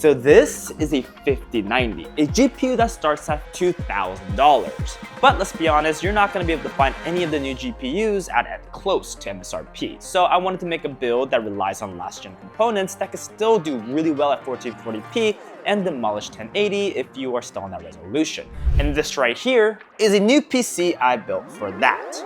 So this is a 5090, a GPU that starts at $2,000. But let's be honest, you're not going to be able to find any of the new GPUs at close to MSRP. So I wanted to make a build that relies on last-gen components that can still do really well at 1440p and demolish 1080 if you are still on that resolution. And this right here is a new PC I built for that.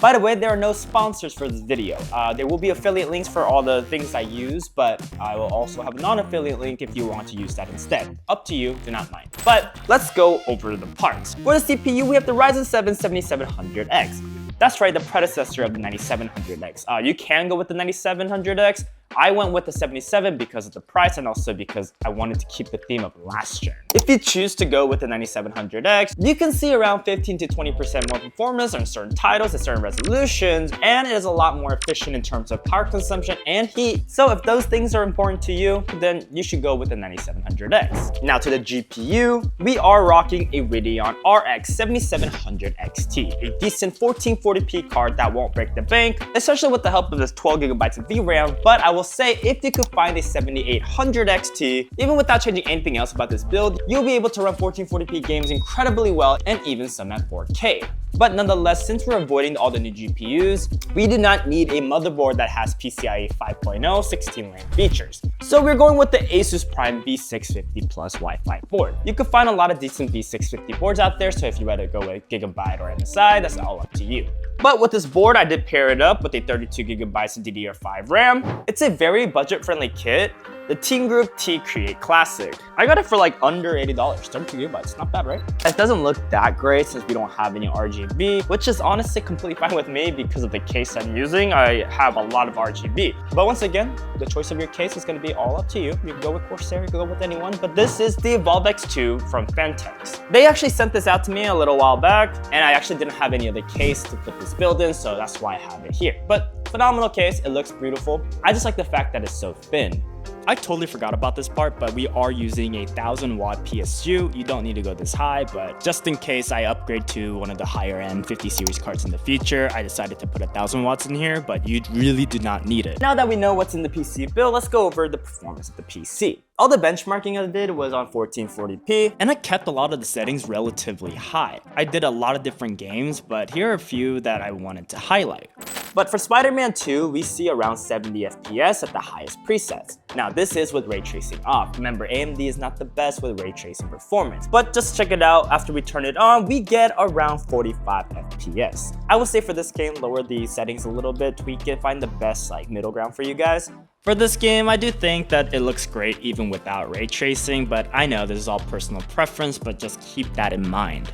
By the way, there are no sponsors for this video. There will be affiliate links for all the things I use, but I will also have a non-affiliate link if you want to use that instead. Up to you, do not mind. But let's go over the parts. For the CPU, we have the Ryzen 7 7700X. That's right, the predecessor of the 9700X. You can go with the 9700X. I went with the 77 because of the price and also because I wanted to keep the theme of last gen. If you choose to go with the 9700X, you can see around 15 to 20% more performance on certain titles at certain resolutions, and it is a lot more efficient in terms of power consumption and heat. So if those things are important to you, then you should go with the 9700X. Now to the GPU, we are rocking a Radeon RX 7700 XT, a decent 1440p card that won't break the bank, especially with the help of this 12GB of VRAM, but I will say if you could find a 7800 XT, even without changing anything else about this build, you'll be able to run 1440p games incredibly well and even some at 4K. But nonetheless, since we're avoiding all the new GPUs, we do not need a motherboard that has PCIe 5.0 16 lane features. So we're going with the Asus Prime B650 Plus Wi-Fi board. You can find a lot of decent B650 boards out there, so if you rather go with Gigabyte or MSI, that's all up to you. But with this board, I did pair it up with a 32GB of DDR5 RAM. It's a very budget-friendly kit, the Team Group T Create Classic. I got it for like under $80, 32GB, not bad, right? It doesn't look that great since we don't have any RGB, which is honestly completely fine with me because of the case I'm using. I have a lot of RGB. But once again, the choice of your case is gonna be all up to you. You can go with Corsair, you can go with anyone, but this is the Evolve X2 from Fantex. They actually sent this out to me a little while back, and I actually didn't have any of the case to put this build in, so that's why I have it here. But phenomenal case, it looks beautiful. I just like the fact that it's so thin. I totally forgot about this part, but we are using a 1000-watt PSU. You don't need to go this high, but just in case I upgrade to one of the higher end 50 series cards in the future, I decided to put 1000 watts in here, but you really do not need it. Now that we know what's in the PC build, let's go over the performance of the PC. All the benchmarking I did was on 1440p, and I kept a lot of the settings relatively high. I did a lot of different games, but here are a few that I wanted to highlight. But for Spider-Man 2, we see around 70 FPS at the highest presets. Now this is with ray tracing off. Remember, AMD is not the best with ray tracing performance, but just check it out. After we turn it on, we get around 45 FPS. I would say for this game, lower the settings a little bit, tweak it, find the best middle ground for you guys. For this game, I do think that it looks great even without ray tracing, but I know this is all personal preference, but just keep that in mind.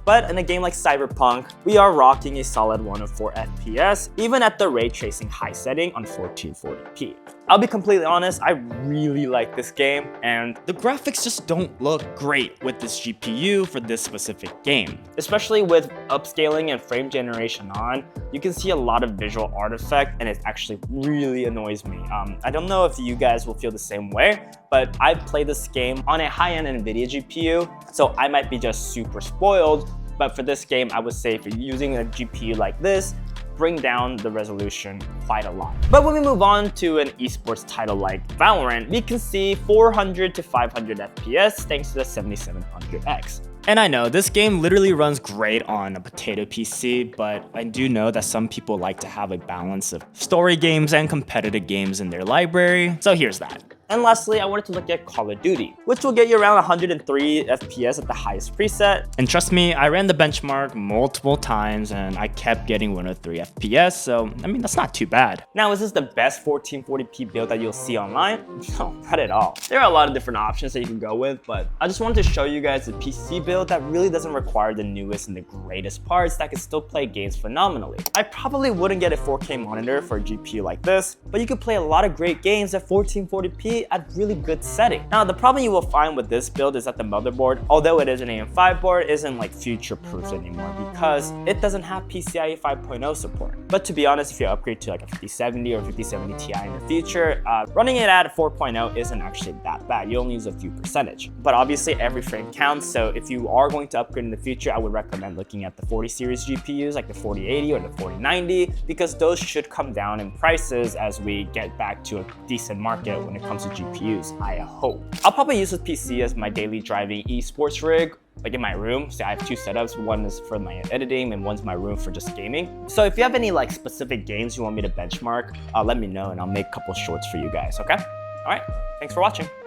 But in a game like Cyberpunk, we are rocking a solid 104 FPS, even at the ray tracing high setting on 1440p. I'll be completely honest, I really like this game, and the graphics just don't look great with this GPU for this specific game. Especially with upscaling and frame generation on, you can see a lot of visual artifact, and it actually really annoys me. I don't know if you guys will feel the same way, but I play this game on a high-end NVIDIA GPU, so I might be just super spoiled. But for this game, I would say if you're using a GPU like this, bring down the resolution quite a lot. But when we move on to an esports title like Valorant, we can see 400 to 500 FPS thanks to the 7700X. And I know this game literally runs great on a potato PC, but I do know that some people like to have a balance of story games and competitive games in their library, so here's that. And lastly, I wanted to look at Call of Duty, which will get you around 103 FPS at the highest preset. And trust me, I ran the benchmark multiple times and I kept getting 103 FPS, so I mean, that's not too bad. Now, is this the best 1440p build that you'll see online? No, not at all. There are a lot of different options that you can go with, but I just wanted to show you guys a PC build that really doesn't require the newest and the greatest parts that can still play games phenomenally. I probably wouldn't get a 4K monitor for a GPU like this, but you could play a lot of great games at 1440p actually a really good setting. Now, the problem you will find with this build is that the motherboard, although it is an AM5 board, isn't like future-proof anymore because it doesn't have PCIe 5.0 support. But to be honest, if you upgrade to like a 5070 or 5070 Ti in the future, running it at 4.0 isn't actually that bad. You only use a few percentage. But obviously every frame counts, so if you are going to upgrade in the future, I would recommend looking at the 40 series GPUs like the 4080 or the 4090 because those should come down in prices as we get back to a decent market when it comes to GPUs, I hope. I'll probably use this PC as my daily driving esports rig, like in my room. So I have two setups. One is for my editing and one's my room for just gaming. So if you have any like specific games you want me to benchmark, let me know and I'll make a couple shorts for you guys, okay? All right, thanks for watching.